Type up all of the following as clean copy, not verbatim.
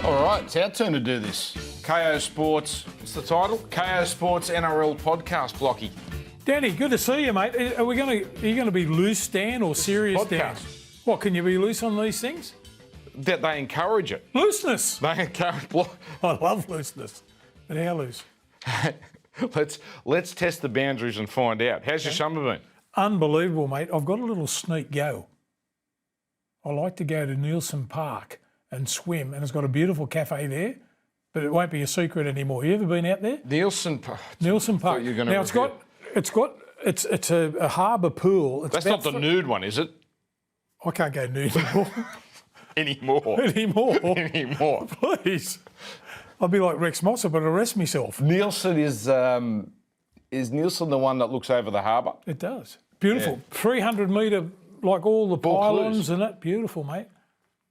All right, it's our turn to do this. Kayo Sports, what's the title? Kayo Sports NRL Podcast, Blocky. Danny, good to see you, mate. Are you going to be loose, Dan, or serious, Dan? Podcast. What, can you be loose on these things? That they encourage it. Looseness. They encourage. I love looseness. But how loose? Let's test the boundaries and find out. How's your summer been? Unbelievable, mate. I've got a little sneak go. I like to go to Nielsen Park and swim, and it's got a beautiful cafe there, but it won't be a secret anymore. You ever been out there? Nielsen Park. Nielsen Park. Now it's a harbour pool. That's not the nude one, is it? I can't go nude anymore. Anymore. Please. I'd be like Rex Moss, but I'd arrest myself. Nielsen is Nielsen the one that looks over the harbour? It does. Beautiful. Yeah. 300 metre, like all the pylons and that. Beautiful, mate.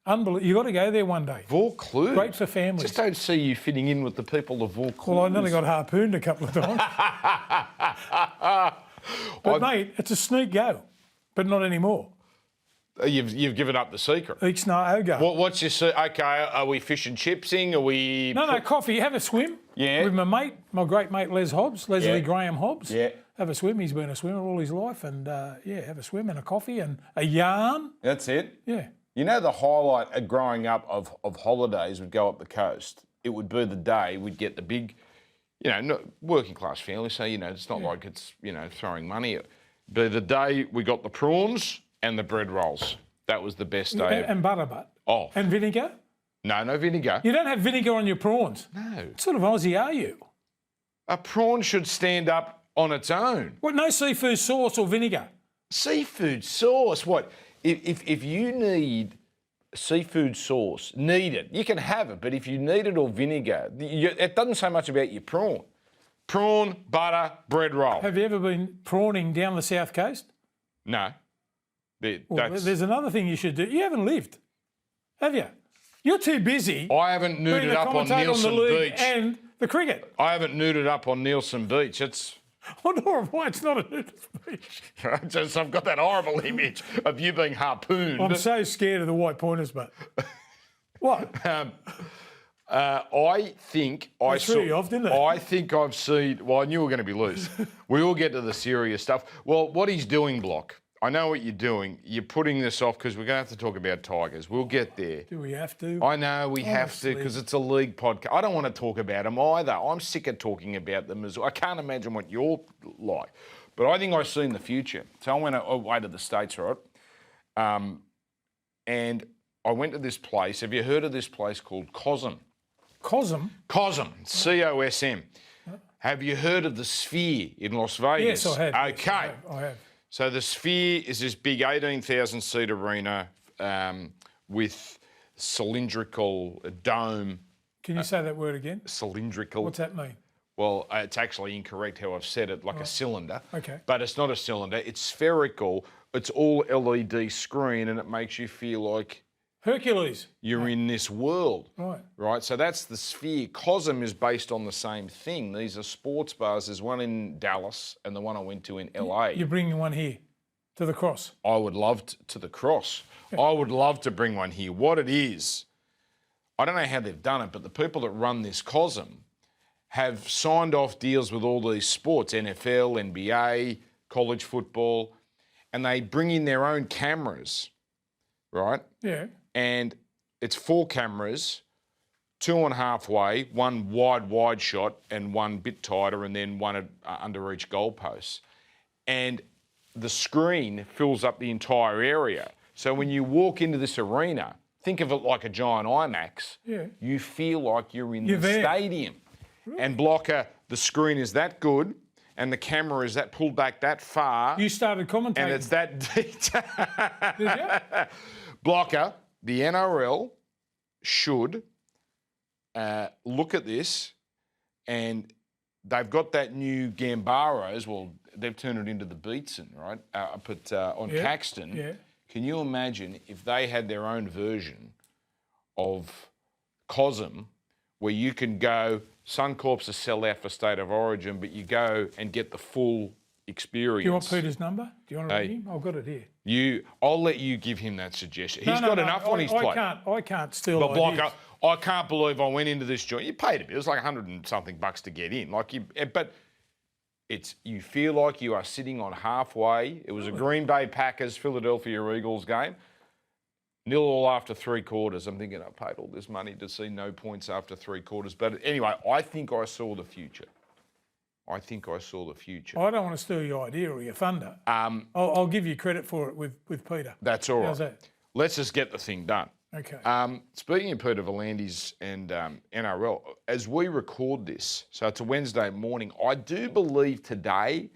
Unbelievable. You got to go there one day. Vaucluse. Great for families. Just don't see you fitting in with the people of Vaucluse. Well, I nearly got harpooned a couple of times. But mate, it's a sneak go, but not anymore. You've given up the secret. Each night go. What's your okay? Are we fish and chipsing? Are we? No, coffee. Have a swim. Yeah. With my mate, my great mate Leslie Graham Hobbs. Yeah. Have a swim. He's been a swimmer all his life, and have a swim and a coffee and a yarn. That's it. Yeah. You know, the highlight of growing up of holidays would go up the coast. It would be the day we'd get the big, working class family. So it's not like it's throwing money. But the day we got the prawns and the bread rolls. That was the best day. And butterbutt. Oh. And vinegar? No vinegar. You don't have vinegar on your prawns? No. What sort of Aussie are you? A prawn should stand up on its own. What, no seafood sauce or vinegar? Seafood sauce? What? If you need seafood sauce, need it. You can have it, but if you need it or vinegar, it doesn't say much about your prawn. Prawn, butter, bread roll. Have you ever been prawning down the south coast? No. There's another thing you should do. You haven't lived, have you? You're too busy. I haven't nuded up on Nielsen Beach. And the cricket. I haven't nuded up on Nielsen Beach. It's... I wonder why it's not a nudist beach. I've got that horrible image of you being harpooned. I'm so scared of the white pointers, but... What? I think I saw... threw you off, didn't it? I think I've seen... Well, I knew we were going to be loose. We all get to the serious stuff. Well, what he's doing, Block, I know what you're doing. You're putting this off because we're going to have to talk about Tigers. We'll get there. Do we have to? I know we have to because it's a league podcast. I don't want to talk about them either. I'm sick of talking about them as well. I can't imagine what you're like. But I think I've seen the future. So I went away to the States, right? And I went to this place. Have you heard of this place called COSM? COSM? COSM, C-O-S-M. Have you heard of the Sphere in Las Vegas? Yes, I have. Okay. Yes, I have. So the Sphere is this big 18,000-seat arena with cylindrical dome. Can you say that word again? Cylindrical. What's that mean? Well, it's actually incorrect how I've said it, like a cylinder. Okay. But it's not a cylinder. It's spherical. It's all LED screen, and it makes you feel like... Hercules. You're in this world. Right. Right? So that's the Sphere. COSM is based on the same thing. These are sports bars. There's one in Dallas and the one I went to in LA. You're bringing one here to the Cross? I would love to the Cross. I would love to bring one here. What it is, I don't know how they've done it, but the people that run this COSM have signed off deals with all these sports, NFL, NBA, college football, and they bring in their own cameras, right? Yeah. And it's 4 cameras, 2 on halfway, one wide shot and one bit tighter, and then one under each goalpost. And the screen fills up the entire area. So when you walk into this arena, think of it like a giant IMAX. Yeah. You feel like you're in the stadium. Really? And Blocker, the screen is that good, and the camera is that pulled back that far. You started commentating. And it's that detail. Did you? Blocker, the NRL should look at this, and they've got that new Gambaros. Well, they've turned it into the Beatson, right? Up at on Caxton. Yeah. Can you imagine if they had their own version of COSM, where you can go? Suncorp's a sell-out for State of Origin, but you go and get the full experience. Do you want Peter's number? Do you want to ring him? I've got it here. I'll let you give him that suggestion. He's got enough on his plate. I can't steal But Blocker, I can't believe I went into this joint. You paid a bit. It was like $100 and something to get in. But you feel like you are sitting on halfway. It was a Green Bay Packers, Philadelphia Eagles game. 0-0 after 3 quarters. I'm thinking I paid all this money to see no points after 3 quarters. But anyway, I think I saw the future. I I don't want to steal your idea or your thunder. I'll give you credit for it with Peter. That's all right. How's that? Let's just get the thing done. Okay. Speaking of Peter V'landys and NRL, as we record this, so it's a Wednesday morning, I do believe today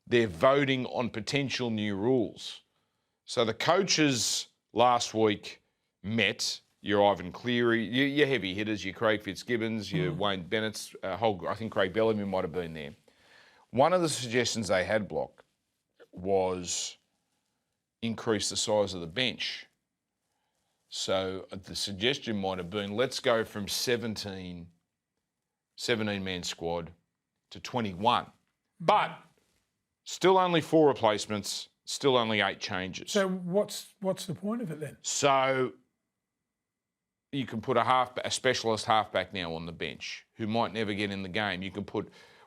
they're voting on potential new rules. So the coaches last week met, your Ivan Cleary, your heavy hitters, your Craig Fitzgibbons, your Wayne Bennett's, I think Craig Bellamy might have been there. One of the suggestions they had, Block, was increase the size of the bench. So the suggestion might have been, let's go from 17-man squad to 21. But still only 4 replacements, still only 8 changes. So what's the point of it then? So you can put a specialist halfback now on the bench who might never get in the game.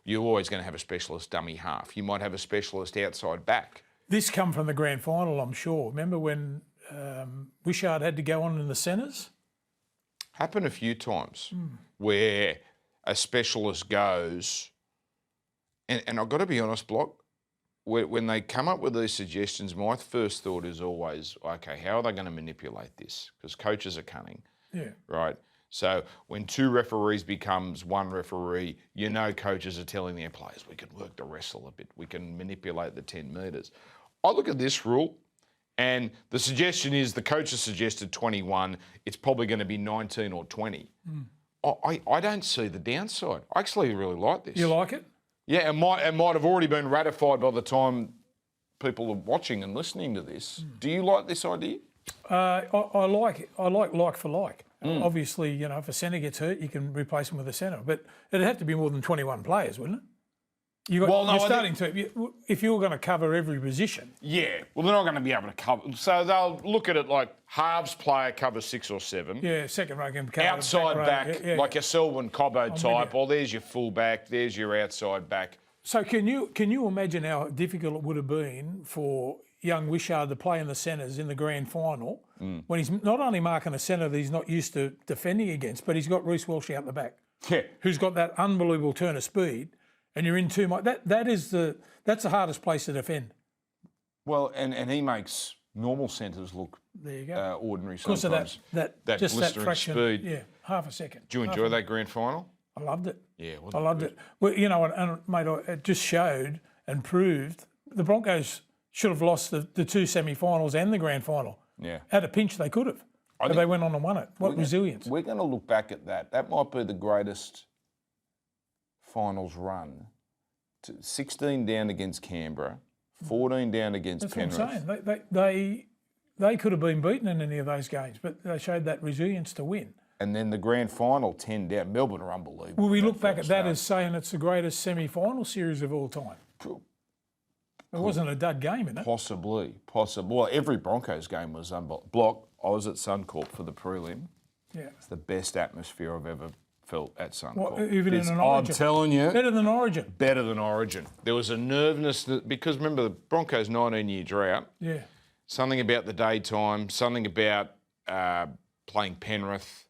You're always going to have a specialist dummy half. You might have a specialist outside back. This come from the grand final, I'm sure. Remember when Wishart had to go on in the centres? Happened a few times where a specialist goes, and I've got to be honest, Block, when they come up with these suggestions, my first thought is always, okay, how are they going to manipulate this? Because coaches are cunning, right? So when 2 referees becomes 1 referee, coaches are telling their players, we can work the wrestle a bit, we can manipulate the 10 metres. I look at this rule, and the suggestion is the coaches suggested 21. It's probably going to be 19 or 20. I don't see the downside. I actually really like this. You like it? Yeah, it might have already been ratified by the time people are watching and listening to this. Do you like this idea? I like it. I like for like. Obviously, if a centre gets hurt, you can replace him with a centre. But it'd have to be more than 21 players, wouldn't it? If you were going to cover every position. Yeah, well, they're not going to be able to cover. So they'll look at it like halves player covers 6 or 7. Yeah, second row can cover. Outside back, like a Selwyn Cobbo type. Well, there's your full back, there's your outside back. So can you imagine how difficult it would have been for young Wishart to play in the centres in the grand final when he's not only marking a centre that he's not used to defending against, but he's got Reece Walsh out the back, who's got that unbelievable turn of speed. And you're in too much. That's the hardest place to defend. Well, and he makes normal centres look ordinary sometimes. Because of that just that fraction, speed. Yeah, half a second. Do you enjoy that grand final? I loved it. Yeah, I loved it. Well, and mate, it just showed and proved the Broncos should have lost the 2 semi-finals and the grand final. Yeah. At a pinch, they could have. But they went on and won it. What resilience. We're going to look back at that. That might be the greatest finals run. 16 down against Canberra, 14 down against Penrith. That's what I'm saying. They could have been beaten in any of those games, but they showed that resilience to win. And then the grand final, 10 down. Melbourne are unbelievable. Well, we look back at that as saying it's the greatest semi-final series of all time. There wasn't a dud game in it. Possibly. Well, every Broncos game was unbelievable. Block, I was at Suncorp for the prelim. Yeah. It's the best atmosphere I've ever felt at Suncorp. Even in an Origin? I'm telling you. Better than Origin? Better than Origin. There was a nervousness, because remember the Broncos' 19-year drought. Yeah. Something about the daytime, something about playing Penrith.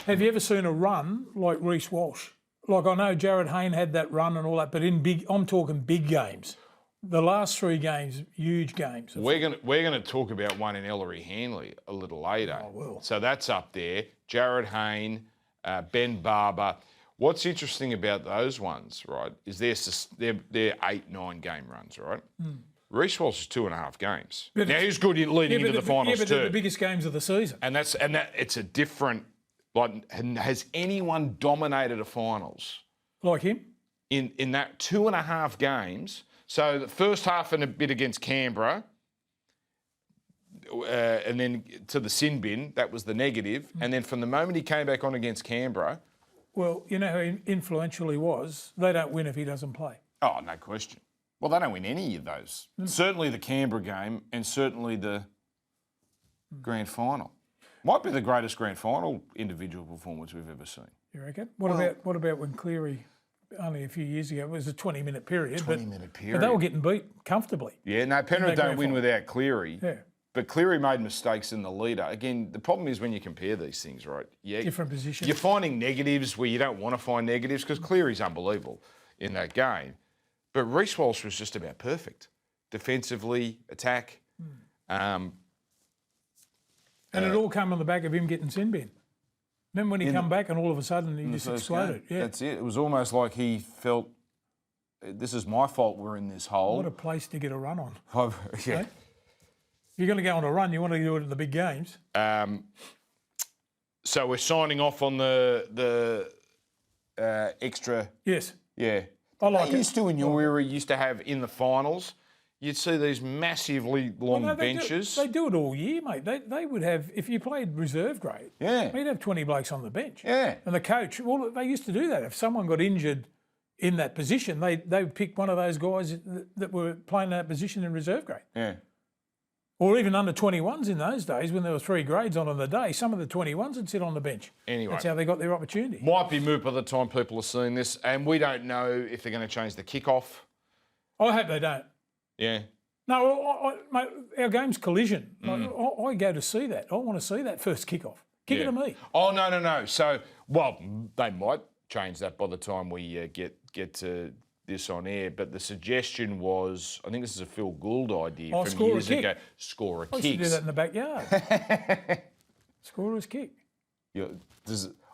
Have you ever seen a run like Reece Walsh? Like, I know Jared Hayne had that run and all that, but I'm talking big games. The last 3 games, huge games. We're gonna talk about one in Ellery Hanley a little later. Oh, well. So that's up there. Jared Hayne, Ben Barber. What's interesting about those ones, right, is they're 8-9 game runs, right? Reece Walsh is 2.5 games. But now he's good leading into the finals but too. they're the biggest games of the season. And it's a different. Like, has anyone dominated a finals like him in that 2.5 games? So the first half and a bit against Canberra, and then to the sin bin, that was the negative. And then from the moment he came back on against Canberra. Well, you know how influential he was? They don't win if he doesn't play. Oh, no question. Well, they don't win any of those. Certainly the Canberra game and certainly the grand final. Might be the greatest grand final individual performance we've ever seen. You reckon? What about when Cleary, only a few years ago, it was a 20-minute period. 20-minute period. But they were getting beat comfortably. Yeah, no, Penrith don't win without Cleary. Yeah. But Cleary made mistakes in the leader. Again, the problem is when you compare these things, right? Yeah, different positions. You're finding negatives where you don't want to find negatives because Cleary's unbelievable in that game. But Reece Walsh was just about perfect. Defensively, attack. And it all came on the back of him getting sin bin. Remember when he come back and all of a sudden he just exploded? Yeah. That's it. It was almost like he felt, this is my fault we're in this hole. What a place to get a run on. Yeah. Right? You're going to go on a run, you want to do it in the big games. So we're signing off on the extra. Yes. Yeah. I like it. Used to in your era, you used to have in the finals, you'd see these massively long benches. They do it all year, mate. They would have, if you played reserve grade, you'd have 20 blokes on the bench. Yeah. And the coach, well, they used to do that. If someone got injured in that position, they would pick one of those guys that were playing that position in reserve grade. Yeah. Or even under 21s in those days when there were 3 grades on the day, some of the 21s would sit on the bench. Anyway. That's how they got their opportunity. Might be moot by the time people are seeing this, and we don't know if they're going to change the kickoff. I hope they don't. Yeah. No, mate, our game's collision. I go to see that. I want to see that first kickoff. Kick it to me. Oh, no. So, well, they might change that by the time we get to this on air, but the suggestion was, I think this is a Phil Gould idea from years ago, score a kick. I used to do that in the backyard. Score as kick. Yeah,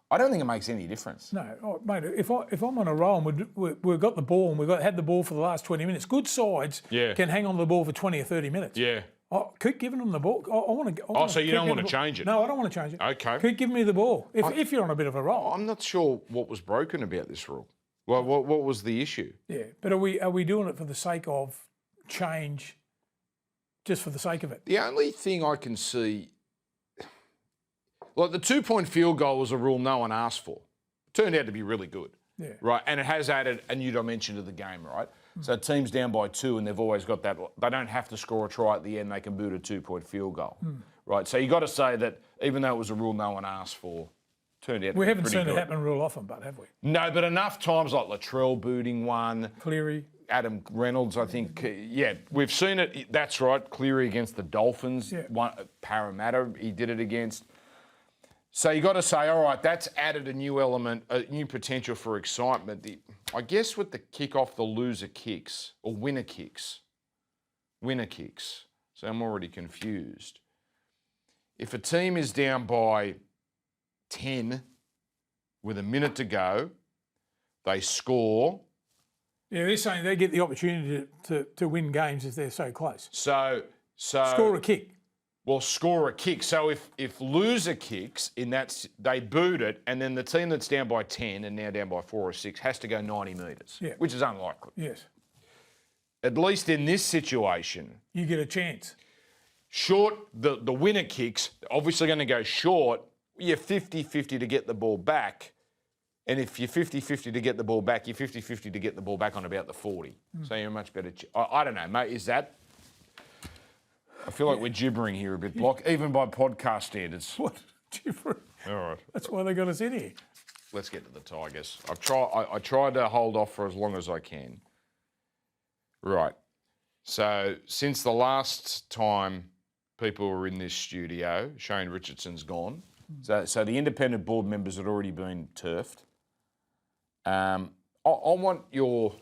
I don't think it makes any difference. No, mate, if I'm on a roll and we've got the ball and we've had the ball for the last 20 minutes, good sides can hang on to the ball for 20 or 30 minutes. Yeah. Keep giving them the ball. I want to. So you don't want to change it? No, I don't want to change it. Okay. Keep giving me the ball if you're on a bit of a roll. I'm not sure what was broken about this rule. Well, what was the issue? Yeah, but are we doing it for the sake of change, just for the sake of it? The only thing I can see, like the 2-point field goal was a rule no one asked for. Turned out to be really good. Yeah. Right, and it has added a new dimension to the game, right? So teams down by 2 and they've always got that, they don't have to score a try at the end, they can boot a 2-point field goal. Right, so you got to say that even though it was a rule no one asked for, turned out to be haven't pretty seen good. it happen real often, but have we? No, but enough times like Latrell booting one. Cleary. Adam Reynolds, I think. Yeah, we've seen it. That's right. Cleary against the Dolphins. Yeah. Parramatta, he did it against. So you got to say, all right, that's added a new element, a new potential for excitement. I guess with the kickoff, the loser kicks, or winner kicks. So I'm already confused. If a team is down by 10 with a minute to go, they score. Yeah, they're saying they get the opportunity to win games if they're so close. So Score a kick. Well, score a kick. So if loser kicks in that, they boot it, and then the team that's down by 10 and now down by 4 or 6 has to go 90 metres, which is unlikely. Yes. At least in this situation, you get a chance. Short, the winner kicks, obviously going to go short. You're 50-50 to get the ball back. And if you're 50-50 to get the ball back, you're 50-50 to get the ball back on about the 40. So you're a much better... I don't know, mate. Is that... I feel like we're gibbering here a bit, Block, even by podcast standards. What? Gibbering? All right. That's why they got us in here. Let's get to the Tigers. I tried to hold off for as long as I can. Right. So since the last time people were in this studio, Shane Richardson's gone. So the independent board members had already been turfed. I want your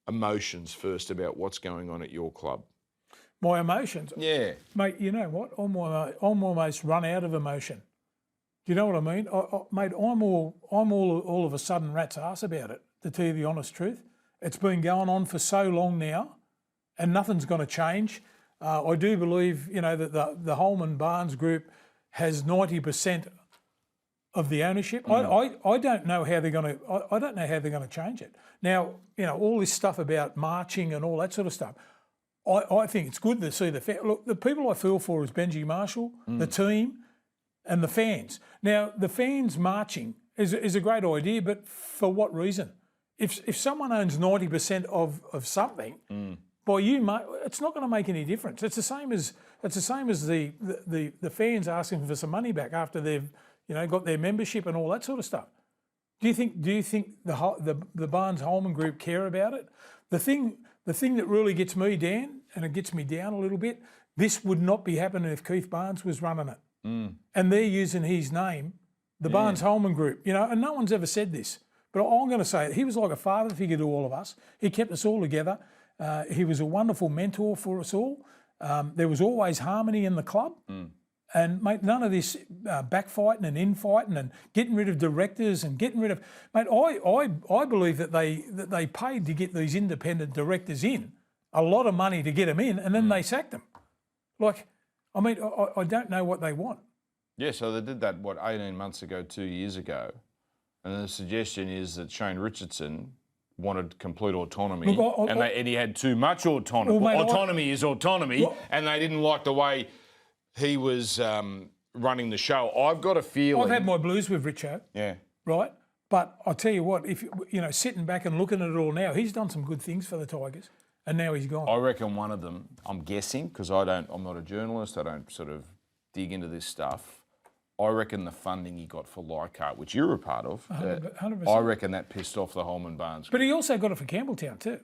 emotions first about what's going on at your club. My emotions? Yeah. Mate, you know what? I'm almost run out of emotion. Do you know what I mean? Mate, I'm all of a sudden rat's ass about it, to tell you the honest truth. It's been going on for so long now, and nothing's going to change. I do believe, that the Holman Barnes group has 90% of the ownership. I don't know how they're going to. I don't know how they're going to change it. Now, all this stuff about marching and all that sort of stuff. I think it's good to see the people I feel for is Benji Marshall, the team, and the fans. Now, the fans marching is a great idea, but for what reason? If someone owns 90% of something, by you, mate, it's not going to make any difference. It's the same as the fans asking for some money back after they've got their membership and all that sort of stuff. Do you think the Barnes Holman group care about it? The thing that really gets me, Dan, and it gets me down a little bit, this would not be happening if Keith Barnes was running it. And they're using his name, the Barnes Holman group, and no one's ever said this. But I'm going to say it. He was like a father figure to all of us. He kept us all together. He was a wonderful mentor for us all. There was always harmony in the club. And, mate, none of this backfighting and infighting and getting rid of directors and getting rid of... Mate, I believe that they paid to get these independent directors in, a lot of money to get them in, and then they sacked them. I don't know what they want. Yeah, so they did that, 18 months ago, 2 years ago. And the suggestion is that Shane Richardson wanted complete autonomy, and he had too much autonomy. Well, mate, autonomy is autonomy, and they didn't like the way he was running the show. I've got a feeling... I've had my blues with Richo. Yeah. Right? But I'll tell you what, if sitting back and looking at it all now, he's done some good things for the Tigers, and now he's gone. I reckon one of them, I'm guessing, because I'm not a journalist, I don't sort of dig into this stuff. I reckon the funding he got for Leichhardt, which you're a part of, 100%. I reckon that pissed off the Holman Barnes. But he also got it for Campbelltown too.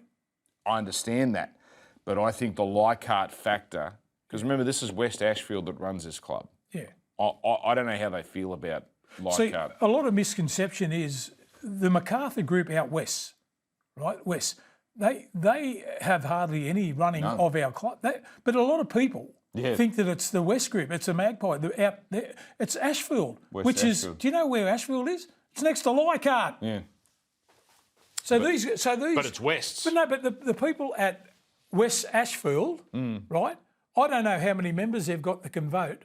I understand that. But I think the Leichhardt factor, because remember, this is West Ashfield that runs this club. Yeah. I don't know how they feel about Leichhardt. See, a lot of misconception is the MacArthur group out west, right? West, they have hardly any running of our club. But a lot of people think that it's the West group, it's the Magpie. It's Ashfield, Ashfield. Do you know where Ashfield is? It's next to Leichhardt. Yeah. But it's West. But the people at West Ashfield, right? I don't know how many members they've got that can vote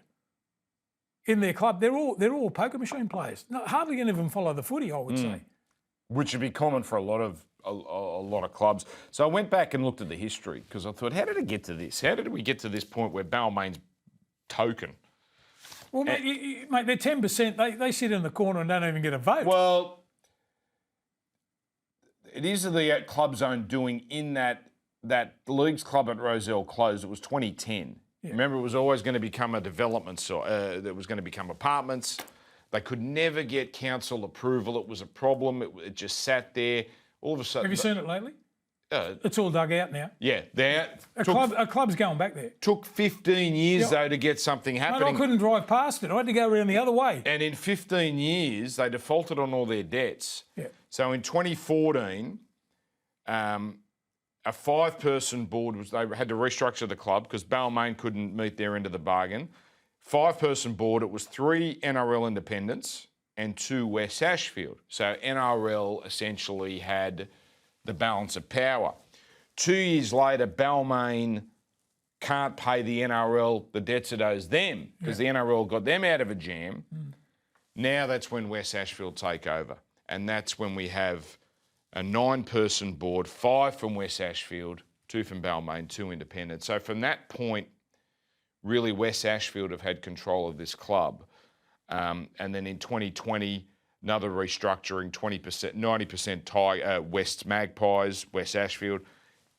in their club. They're all poker machine players. No, hardly going to even follow the footy, I would say. Which would be common for a lot of clubs. So I went back and looked at the history because I thought, how did it get to this? How did we get to this point where Balmain's token? Well, mate, they're 10%. They sit in the corner and don't even get a vote. Well, it is the club's own doing in that Leagues Club at Rozelle closed. It was 2010. Yeah. Remember, it was always going to become a development site. That was going to become apartments. They could never get council approval. It was a problem. It just sat there. All of a sudden... Have you seen it lately? It's all dug out now. Yeah. A club's going back there. Took 15 years, though, to get something happening. Mate, I couldn't drive past it. I had to go around the other way. And in 15 years, they defaulted on all their debts. Yeah. So in 2014, a 5-person board they had to restructure the club because Balmain couldn't meet their end of the bargain. 5-person board, it was 3 NRL independents and 2 West Ashfield. So NRL essentially had the balance of power. 2 years later, Balmain can't pay the NRL the debts it owes them because the NRL got them out of a jam. Now that's when West Ashfield take over. And that's when we have a 9-person board, 5 from West Ashfield, 2 from Balmain, 2 independents. So from that point, really West Ashfield have had control of this club. And then in 2020, another restructuring, 20%, 90% West Magpies, West Ashfield,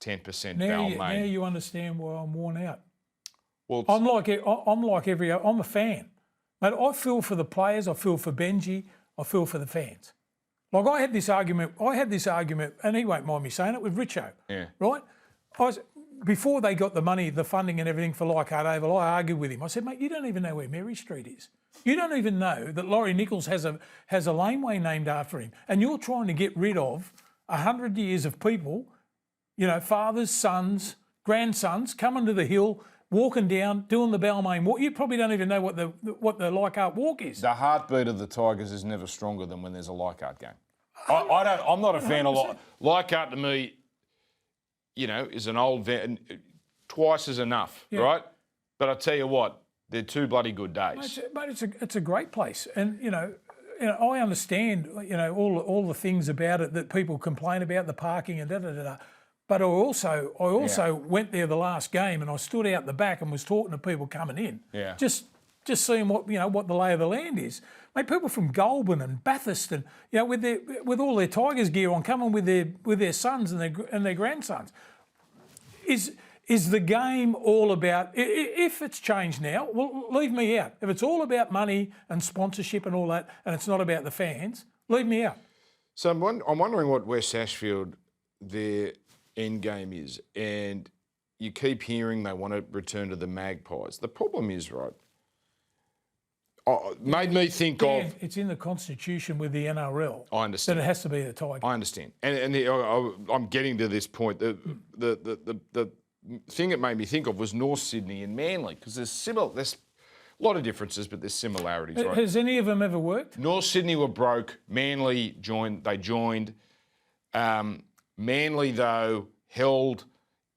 10% Balmain. Now you understand why I'm worn out. Well, I'm a fan. Mate, I feel for the players, I feel for Benji, I feel for the fans. Like I had this argument, and he won't mind me saying it, with Richo, right? Before they got the money, the funding and everything for Leichhardt Oval, I argued with him. I said, mate, you don't even know where Mary Street is. You don't even know that Laurie Nichols has a laneway named after him. And you're trying to get rid of 100 years of people, fathers, sons, grandsons, coming to the hill, walking down, doing the Balmain walk. You probably don't even know what the Leichhardt walk is. The heartbeat of the Tigers is never stronger than when there's a Leichhardt game. I'm not a fan 100%. Of Leichhardt to me, is an old vet. Twice is enough, right? But I tell you what, they're 2 bloody good days. But it's a great place, and I understand all the things about it that people complain about, the parking and da. But I also went there the last game and I stood out the back and was talking to people coming in. Yeah. Just seeing what the lay of the land is. Mate, people from Goulburn and Bathurst and with all their Tigers gear on, coming with their sons and their grandsons. Is the game all about, if it's changed now, well, leave me out. If it's all about money and sponsorship and all that, and it's not about the fans, leave me out. So I'm wondering what West Ashfield, their end game is. And you keep hearing they want to return to the Magpies. The problem is, right, made me think of... It's in the constitution with the NRL. I understand. That it has to be the Tigers. I understand. And I'm getting to this point. The thing it made me think of was North Sydney and Manly, because there's a lot of differences, but there's similarities, right? Has any of them ever worked? North Sydney were broke. Manly joined. Manly, though, held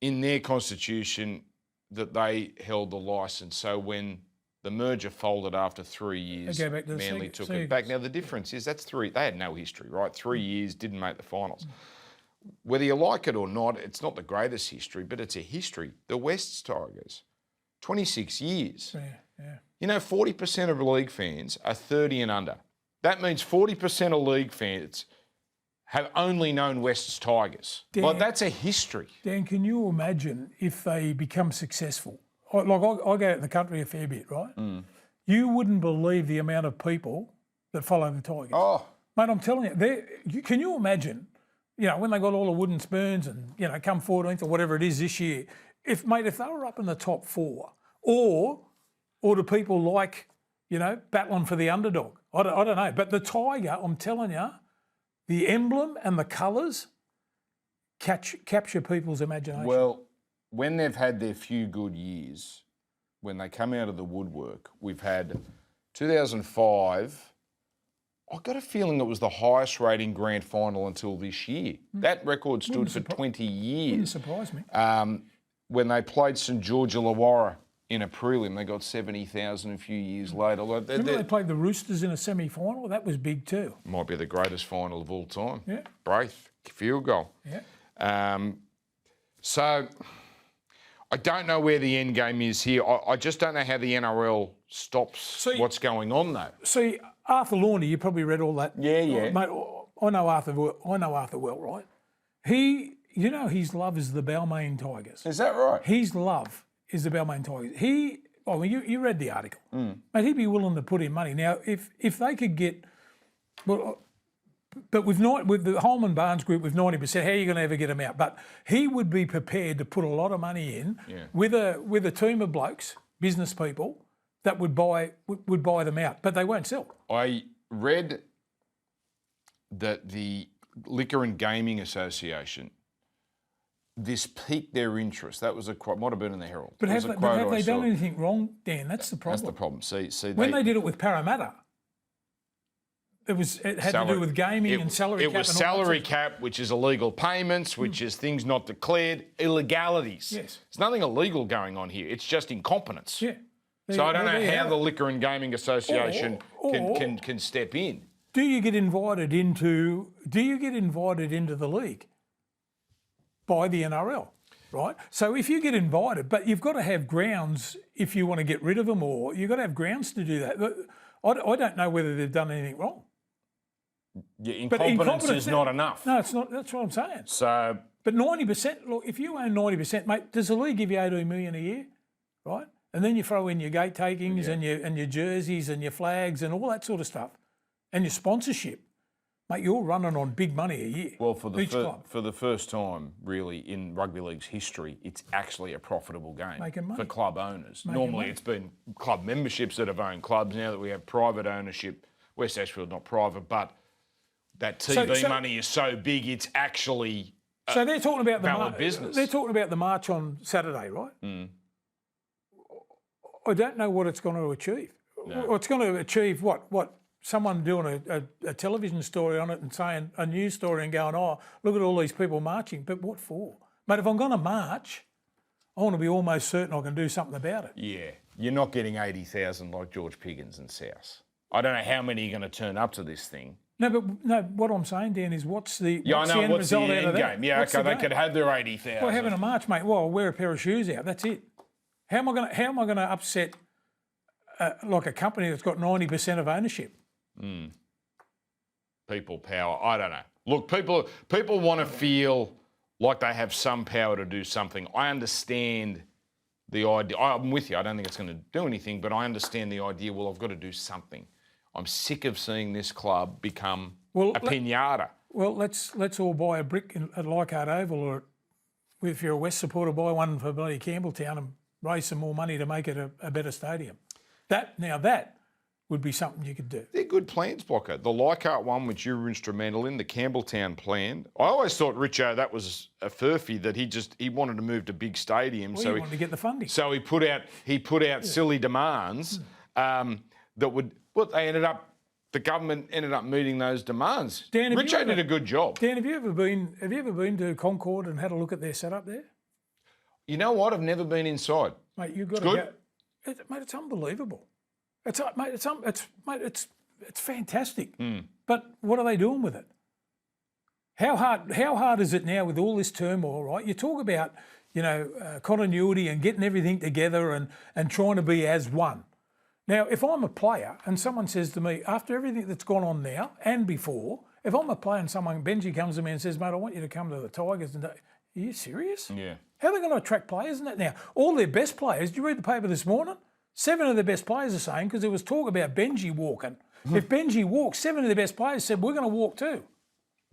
in their constitution that they held the licence. So when the merger folded after 3 years, Manly took it back. Now, the difference is they had no history, right? 3 years, didn't make the finals. Whether you like it or not, it's not the greatest history, but it's a history. The Wests Tigers, 26 years. Yeah. You know, 40% of league fans are 30 and under. That means 40% of league fans have only known Wests Tigers. Dan, that's a history. Dan, can you imagine if they become successful? I go out in the country a fair bit, right? You wouldn't believe the amount of people that follow the Tigers. Oh. Mate, I'm telling you, can you imagine, when they got all the wooden spoons and, come 14th or whatever it is this year, if they were up in the top 4, or do people like, battling for the underdog? I don't know. But the Tiger, I'm telling you, the emblem and the colours capture people's imagination. Well, when they've had their few good years, when they come out of the woodwork, we've had 2005. I've got a feeling it was the highest rating grand final until this year. That record stood for 20 years. Wouldn't surprise me. When they played St George Illawarra in a prelim, they got 70,000 a few years later. Remember they played the Roosters in a semi-final? That was big too. Might be the greatest final of all time. Yeah. Braith, field goal. Yeah. So I don't know where the end game is here. I just don't know how the NRL stops what's going on though. See, Arthur Lawney, you probably read all that. Yeah. Mate, I know Arthur well, right? His love is the Balmain Tigers. Is that right? His love is the Balmain Tigers. You read the article. Mate, he'd be willing to put in money. Now, if they could get, but with the Holman Barnes group with 90%, how are you going to ever get them out? But he would be prepared to put a lot of money in with a team of blokes, business people, that would buy them out, but they won't sell. I read that the Liquor and Gaming Association, this piqued their interest. That was a quote, might have been in the Herald. But have they done anything wrong, Dan? That's the problem. That's the problem. See, when they did it with Parramatta, it had to do with gaming and salary cap. It was salary cap, which is illegal payments, which is things not declared, illegalities. Yes. There's nothing illegal going on here. It's just incompetence. Yeah. So I don't know how the Liquor and Gaming Association can step in. Do you get invited into the league by the NRL, right? So if you get invited, but you've got to have grounds if you want to get rid of them, or you've got to have grounds to do that. I don't know whether they've done anything wrong. Yeah, incompetence is not enough. No, it's not. That's what I'm saying. So, but 90%. Look, if you own 90%, mate, does the league give you 18 million a year, right? And then you throw in your gate takings and your jerseys and your flags and all that sort of stuff, and your sponsorship, mate. You're running on big money a year. Well, for the first time, really, in rugby league's history, it's actually a profitable game for club owners. Normally, it's been club memberships that have owned clubs. Now that we have private ownership, West Ashfield not private, but that TV money is so big, it's actually so they're talking about valid business. They're talking about the march on Saturday, right? I don't know what it's going to achieve. No. It's going to achieve what? Someone doing a television story on it and saying a news story and going, oh, look at all these people marching. But what for? Mate, if I'm going to march, I want to be almost certain I can do something about it. Yeah. You're not getting 80,000 like George Piggins and South. I don't know how many are going to turn up to this thing. No, what I'm saying, Dan, is what's the end result out of that? Game? Yeah, okay, they could have their 80,000. Well, having a march, mate, well, I'll wear a pair of shoes out. That's it. How am I going to upset like a company that's got 90% of ownership? People power. I don't know. Look, people want to feel like they have some power to do something. I understand the idea. I'm with you. I don't think it's going to do anything, but I understand the idea. Well, I've got to do something. I'm sick of seeing this club become a piñata. Well, let's all buy a brick at Leichhardt Oval, or if you're a West supporter, buy one for bloody Campbelltown and raise some more money to make it a better stadium. That would be something you could do. They're good plans, Blocker. The Leichhardt one, which you were instrumental in, the Campbelltown plan. I always thought, Richo, that was a furphy, that he wanted to move to big stadiums. Well, so he wanted to get the funding. So he put out silly demands that would. Well, the government ended up meeting those demands. Dan, Richo did a good job. Dan, have you ever been to Concord and had a look at their setup there? You know what? I've never been inside. Mate, you've got to go. Mate, it's unbelievable. It's fantastic. But what are they doing with it? How hard is it now with all this turmoil, right? You talk about, continuity and getting everything together and trying to be as one. Now, if I'm a player and someone says to me, after everything that's gone on now and before, if I'm a player and Benji comes to me and says, mate, I want you to come to the Tigers, are you serious? Yeah. How are they going to attract players in that now? All their best players, did you read the paper this morning? 7 of the best players are saying, because there was talk about Benji walking. If Benji walks, 7 of the best players said, we're going to walk too.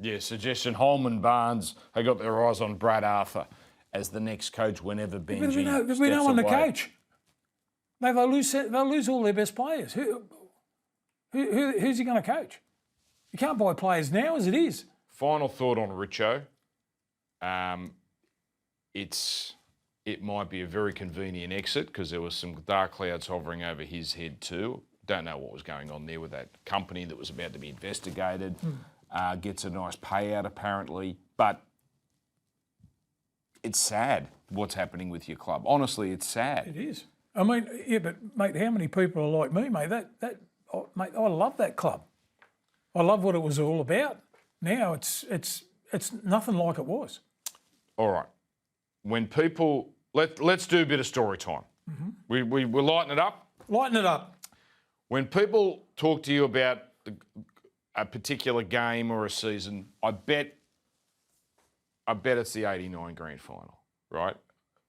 Yeah, suggestion Holman Barnes have got their eyes on Brad Arthur as the next coach whenever Benji steps we know on the away. coach. They'll lose all their best players. Who's he going to coach? You can't buy players now as it is. Final thought on Richo. It might be a very convenient exit because there was some dark clouds hovering over his head too. Don't know what was going on there with that company that was about to be investigated. Gets a nice payout apparently, but it's sad what's happening with your club. Honestly, it's sad. It is. I mean, yeah, but mate, how many people are like me, mate? Mate, I love that club. I love what it was all about. Now it's nothing like it was. All right. When people let's do a bit of story time. We lighten it up. Lighten it up. When people talk to you about a particular game or a season, I bet it's the '89 grand final, right?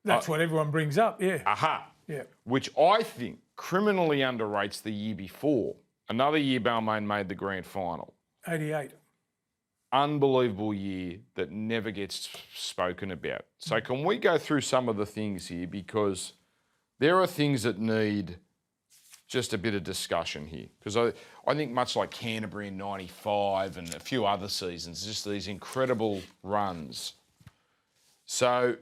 That's what everyone brings up. Yeah. Aha. Yeah. Which I think criminally underrates the year before. Another year Balmain made the grand final. 88. Unbelievable year that never gets spoken about. So can we go through some of the things here, because there are things that need just a bit of discussion here. Because I think much like Canterbury in '95 and a few other seasons, just these incredible runs. So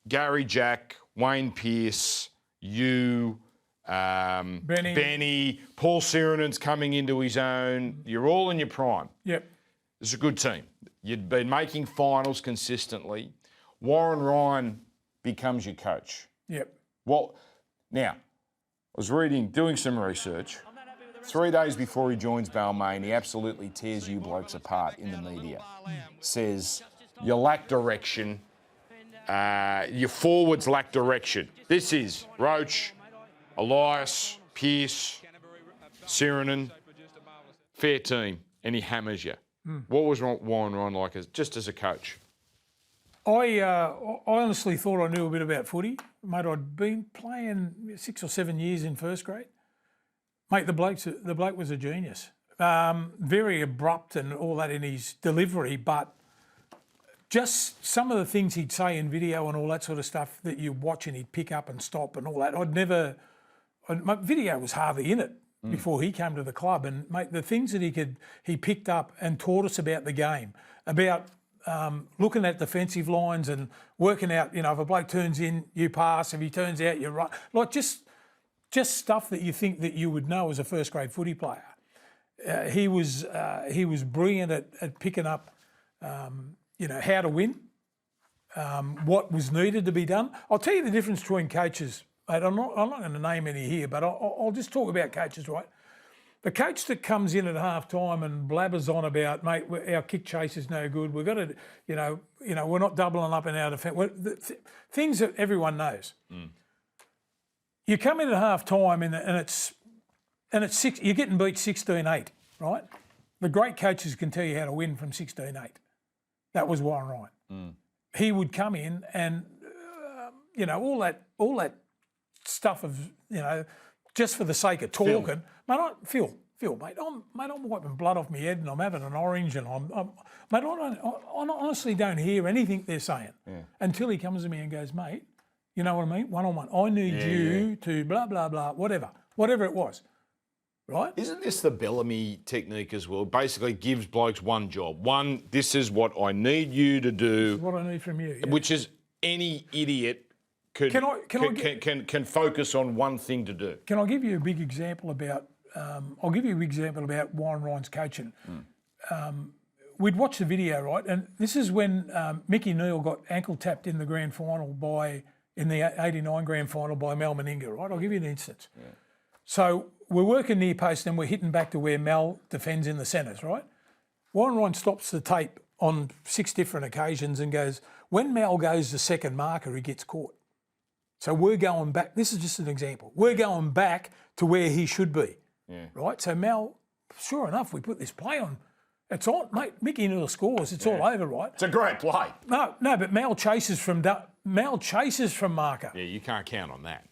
Gary Jack, Wayne Pearce, Benny, Paul Sirenen's coming into his own. You're all in your prime. Yep. It's a good team. You'd been making finals consistently. Warren Ryan becomes your coach. Yep. Well, now, I was doing some research. 3 days before he joins Balmain, he absolutely tears you blokes apart in the media. Says, you lack direction. Your forwards lack direction. This is Roch, Elias, Pearce, Sirenen. Fair team. And he hammers you. What was Warren Ryan like as a coach? I honestly thought I knew a bit about footy. Mate, I'd been playing 6 or 7 years in first grade. Mate, the bloke was a genius. Very abrupt and all that in his delivery, but just some of the things he'd say in video and all that sort of stuff that you watch and he'd pick up and stop and all that. My video was hardly in it before he came to the club. And mate, the things that he picked up and taught us about the game, about looking at defensive lines and working out, if a bloke turns in, you pass. If he turns out, you run. Like just stuff that you think that you would know as a first grade footy player. He was brilliant at picking up, how to win, what was needed to be done. I'll tell you the difference between coaches. Mate, I'm not going to name any here, but I'll just talk about coaches, right? The coach that comes in at half time and blabbers on about, mate, our kick chase is no good. We've got to, we're not doubling up in our defence. Things that everyone knows. You come in at half time and it's six. You're getting beat 16-8, right? The great coaches can tell you how to win from 16-8. That was Warren Ryan. he would come in and, all that stuff of, just for the sake of talking. Phil, mate, I'm wiping blood off my head and I'm having an orange and mate, I honestly don't hear anything they're saying until he comes to me and goes, mate, you know what I mean? One-on-one. I need you to blah, blah, blah, whatever it was. Right? Isn't this the Bellamy technique as well? Basically gives blokes one job. This is what I need you to do. This is what I need from you. Yeah. Which is any idiot can focus on one thing to do. Can I give you a big example about, Warren Ryan's coaching? We'd watch the video, right? And this is when Mickey Neal got ankle tapped in the grand final in the 89 grand final by Mel Meninga, right? I'll give you an instance. Yeah. So we're working near post and we're hitting back to where Mel defends in the centres, right? Warren Ryan stops the tape on 6 different occasions and goes, when Mel goes to second marker, he gets caught. So we're going back. This is just an example. We're going back to where he should be, right? So Mel, sure enough, we put this play on. It's on, mate. Mickey Neal scores. It's all over, right? It's a great play. No, but Mel chases from marker. Yeah, you can't count on that.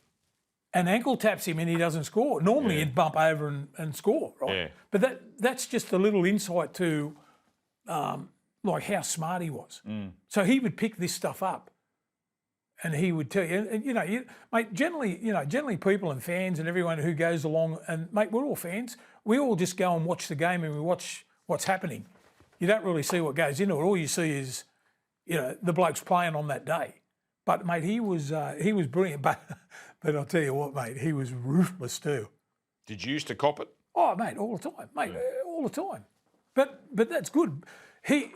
And ankle taps him and he doesn't score. Normally he'd bump over and score, right? Yeah. But that's just a little insight to like how smart he was. So he would pick this stuff up and he would tell you, and mate, generally people and fans and everyone who goes along, and mate, we're all fans. We all just go and watch the game and we watch what's happening. You don't really see what goes into it. All you see is, the blokes playing on that day. But mate, he was brilliant. But I'll tell you what, mate, he was ruthless too. Did you used to cop it? Oh, mate, all the time, mate, all the time. But that's good. He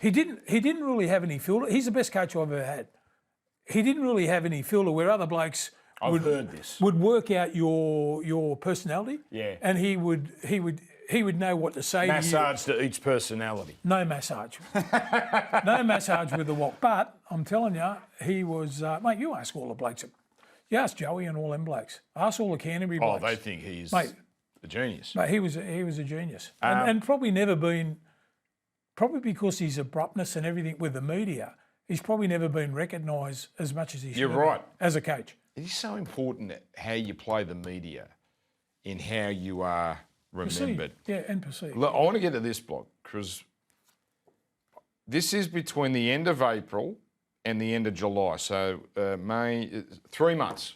didn't really have any filter. He's the best coach I've ever had. He didn't really have any filter where other blokes would work out your personality. Yeah. And he would know what to say to you. Massage to each personality. No massage. No massage with the walk. But I'm telling you, he was, mate, you ask all the blokes. You ask Joey and all them blokes. Ask all the Canterbury blokes. Oh, they think he's a genius. Mate, he was a genius. And probably never been, probably because his abruptness and everything with the media, he's probably never been recognised as much as he should. You're right. As a coach. It is so important how you play the media in how you are remembered. And perceived. Look, I want to get to this block because this is between the end of April and the end of July. So May, 3 months.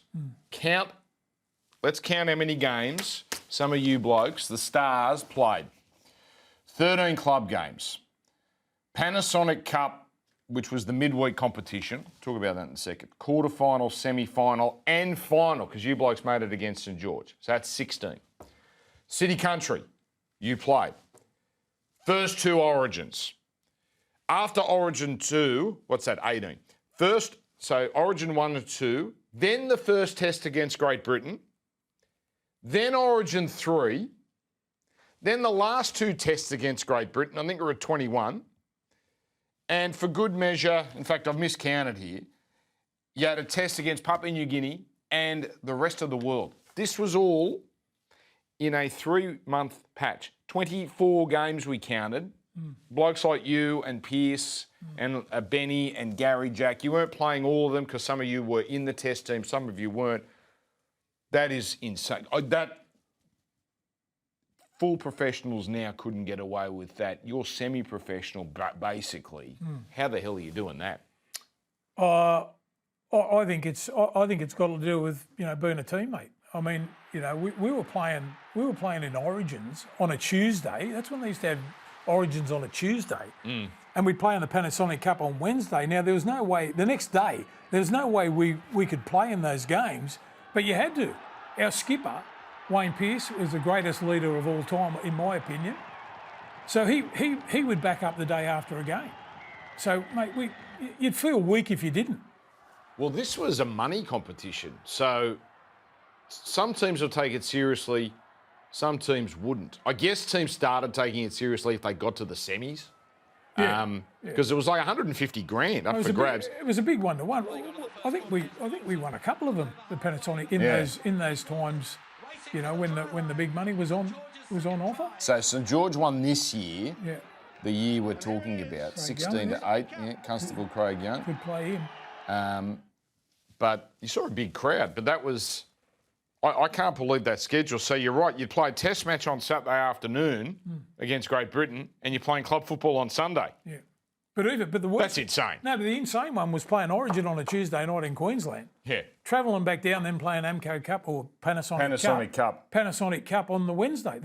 Let's count how many games some of you blokes, the Stars, played. 13 club games. Panasonic Cup, which was the midweek competition. Talk about that in a second. Quarterfinal, semi-final and final, because you blokes made it against St George. So that's 16. City Country, you played. First 2 Origins. After Origin 2, what's that, 18? So Origin 1 and 2, then the first test against Great Britain, then Origin 3, then the last 2 tests against Great Britain, I think we're at 21, and for good measure, in fact, I've miscounted here, you had a test against Papua New Guinea and the rest of the world. This was all in a 3-month patch. 24 games we counted. Blokes like you and Pearce and Benny and Gary Jack, you weren't playing all of them because some of you were in the test team, some of you weren't. That is insane. That full professionals now couldn't get away with that. You're semi-professional, basically. How the hell are you doing that? I think it's got to do with being a teammate. I mean, we were playing in Origins on a Tuesday. That's when they used to have Origins on a Tuesday. And we'd play in the Panasonic Cup on Wednesday. Now, there was no way, the next day, there was no way we could play in those games, but you had to. Our skipper, Wayne Pearce, was the greatest leader of all time, in my opinion. So he would back up the day after a game. So, mate, you'd feel weak if you didn't. Well, this was a money competition. So some teams will take it seriously, some teams wouldn't. I guess teams started taking it seriously if they got to the semis. Because it was like 150 grand up for grabs. It was a big 1-to-1. I think we won a couple of them, the Panasonic, in those times, when the big money was on offer. So St George won this year. Yeah. the year we're talking about, 16 to 8. Yeah, Constable Craig Young. Could play him. But you saw a big crowd. But that was, I can't believe that schedule. So you're right. You play a Test match on Saturday afternoon against Great Britain, and you're playing club football on Sunday. Yeah. But the worst, that's insane. No, but the insane one was playing Origin on a Tuesday night in Queensland. Yeah. Travelling back down, then playing Amco Cup or Panasonic Cup on the Wednesday,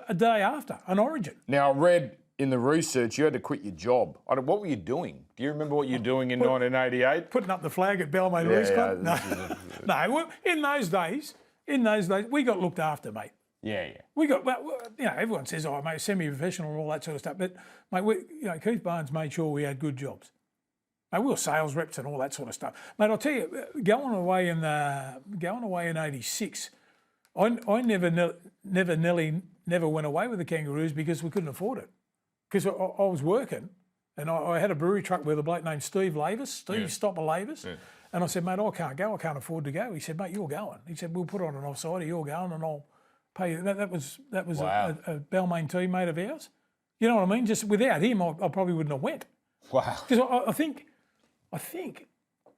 a day after, an Origin. Now, I read in the research you had to quit your job. What were you doing? Do you remember what you were doing in 1988? Putting up the flag at Balmain Race Club? No, in those days, we got looked after, mate. Yeah. We got, everyone says, oh, mate, semi-professional and all that sort of stuff. But, mate, Keith Barnes made sure we had good jobs. Mate, we were sales reps and all that sort of stuff. Mate, I'll tell you, going away in '86, I never went away with the Kangaroos because we couldn't afford it. Because I was working and I had a brewery truck with a bloke named Steve Stopper Lavis. Yeah. And I said, mate, I can't go. I can't afford to go. He said, mate, you're going. He said, we'll put on an offside. You're going and I'll pay you. That was wow. a Balmain teammate of ours. You know what I mean? Just without him, I probably wouldn't have went. Wow. Because I think,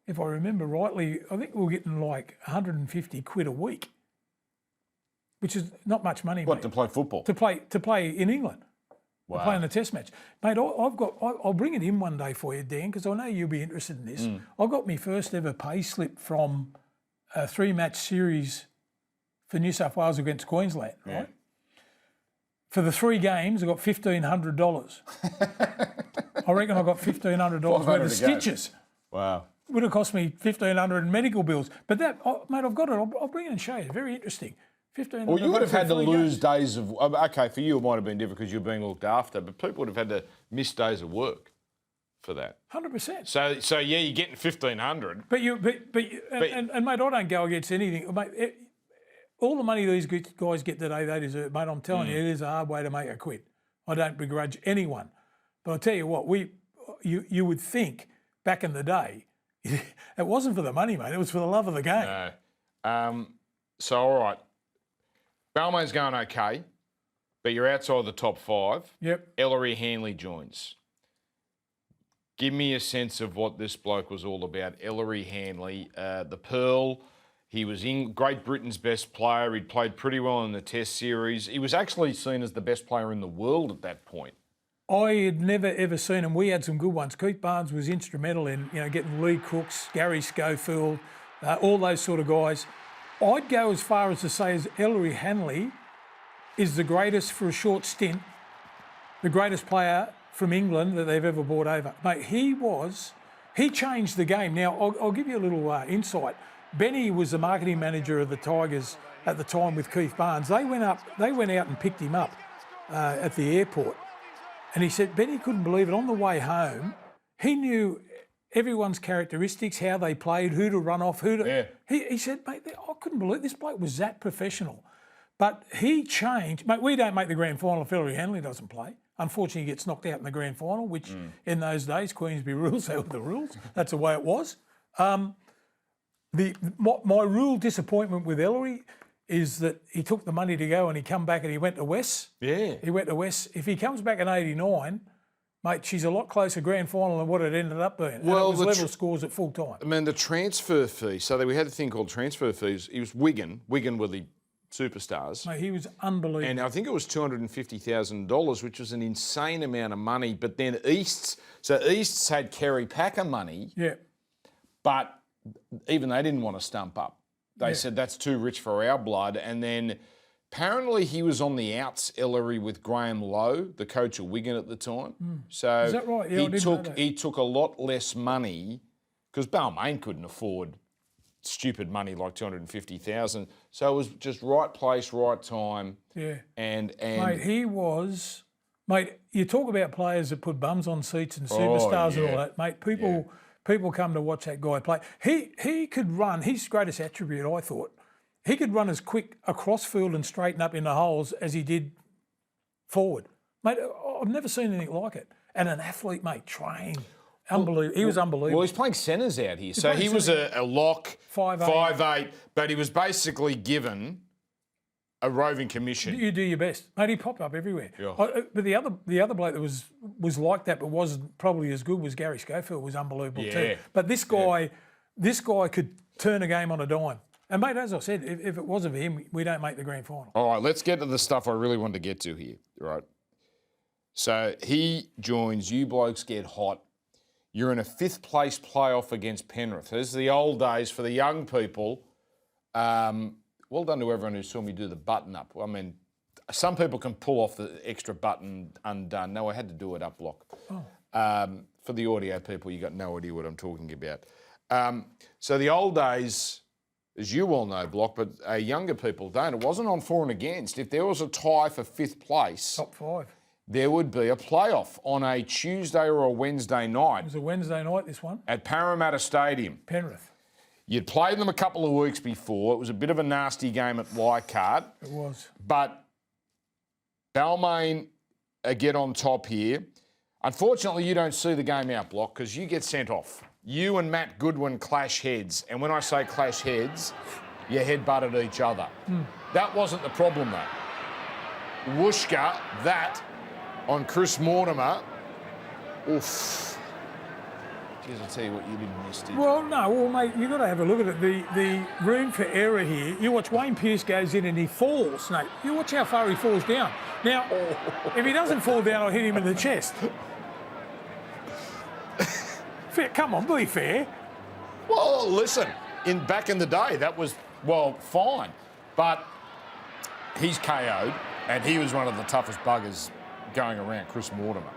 if I remember rightly, I think we were getting like 150 quid a week, which is not much money. What, mate, to play football? To play in England. Wow. To play in a Test match. Mate, I'll bring it in one day for you, Dan, because I know you'll be interested in this. I got my first ever pay slip from a 3-match series for New South Wales against Queensland, right? Yeah. For the 3 games, I got $1,500. I reckon I got $1,500 worth of stitches. Wow. Would have cost me $1,500 in medical bills. But that, mate, I've got it. I'll bring it and show you. Very interesting. Well, you would have had to lose days of... Okay, for you it might have been different because you're being looked after, but people would have had to miss days of work for that. 100%. So yeah, you're getting $1,500. And mate, I don't go against anything. Mate, all the money these guys get today, they deserve. Mate, I'm telling you, it is a hard way to make a quid. I don't begrudge anyone. But I'll tell you what, you would think back in the day, it wasn't for the money, mate. It was for the love of the game. No. So, all right. Balmain's going okay, but you're outside the top 5. Yep. Ellery Hanley joins. Give me a sense of what this bloke was all about. Ellery Hanley, the Pearl. He was in Great Britain's best player. He'd played pretty well in the Test series. He was actually seen as the best player in the world at that point. I had never, ever seen him. We had some good ones. Keith Barnes was instrumental in getting Lee Crooks, Gary Schofield, all those sort of guys. I'd go as far as to say as Ellery Hanley is the greatest for a short stint, the greatest player from England that they've ever brought over. Mate, he changed the game. Now, I'll give you a little insight. Benny was the marketing manager of the Tigers at the time with Keith Barnes. They went out and picked him up at the airport. And he said, Benny couldn't believe it. On the way home, he knew everyone's characteristics, how they played, who to run off, Yeah. He said, mate, I couldn't believe this bloke was that professional. But he changed. Mate, we don't make the grand final if Ellery Hanley doesn't play. Unfortunately, he gets knocked out in the grand final, which in those days, Queensbury rules, they were the rules. That's the way it was. My real disappointment with Ellery is that he took the money to go and he come back and he went to West. Yeah. He went to West. If he comes back in 89... Mate, she's a lot closer grand final than what it ended up being. Well, and it was level scores at full time. I mean, the transfer fee. So we had a thing called transfer fees. He was Wigan. Wigan were the superstars. Mate, he was unbelievable. And I think it was $250,000, which was an insane amount of money. But then Easts had Kerry Packer money. Yeah. But even they didn't want to stump up. They said that's too rich for our blood. And then apparently he was on the outs, Ellery, with Graham Lowe, the coach of Wigan at the time. So is that right? Yeah, he took a lot less money because Balmain couldn't afford stupid money like $250,000. So it was just right place, right time. Yeah. And mate, you talk about players that put bums on seats and superstars and all that, mate. People come to watch that guy play. He could run. His greatest attribute, I thought, he could run as quick across field and straighten up in the holes as he did forward. Mate, I've never seen anything like it. And an athlete, mate, trained. Unbelievable. He was unbelievable. Well, he's playing centres out here. So he was a lock, 5'8", but he was basically given a roving commission. You do your best, mate. He popped up everywhere. Yeah. But the other bloke that was like that, but wasn't probably as good, was Gary Schofield. Was unbelievable too. But this guy could turn a game on a dime. And mate, as I said, if it wasn't for him, we don't make the grand final. All right, let's get to the stuff I really wanted to get to here. Right. So he joins You Blokes Get Hot. You're in a 5th place playoff against Penrith. This is the old days for the young people. Well done to everyone who saw me do the button up. I mean, some people can pull off the extra button undone. No, I had to do it up, Block. For the audio people, you got no idea what I'm talking about. So the old days, as you all know, Block, but younger people don't. It wasn't on for and against. If there was a tie for 5th place, Top 5. there would be a playoff on a Tuesday or a Wednesday night. It was a Wednesday night, this one. At Parramatta Stadium. Penrith. You'd played them a couple of weeks before. It was a bit of a nasty game at Leichhardt. It was. But Balmain get on top here. Unfortunately, you don't see the game out, Block, because you get sent off. You and Matt Goodwin clash heads. And when I say clash heads, you head-butted each other. That wasn't the problem, though. Wooshka, that on Chris Mortimer. Oof. Jeez, I'll tell you what, you didn't miss, did you? Well, no, mate, you've got to have a look at it. The room for error here, you watch Wayne Pearce goes in and he falls, mate. You watch how far he falls down. Now, if he doesn't fall down, I'll hit him in the chest. Fair, come on, be fair. Well, listen, back in the day, that was, well, fine. But he's KO'd, and he was one of the toughest buggers going around, Chris Mortimer.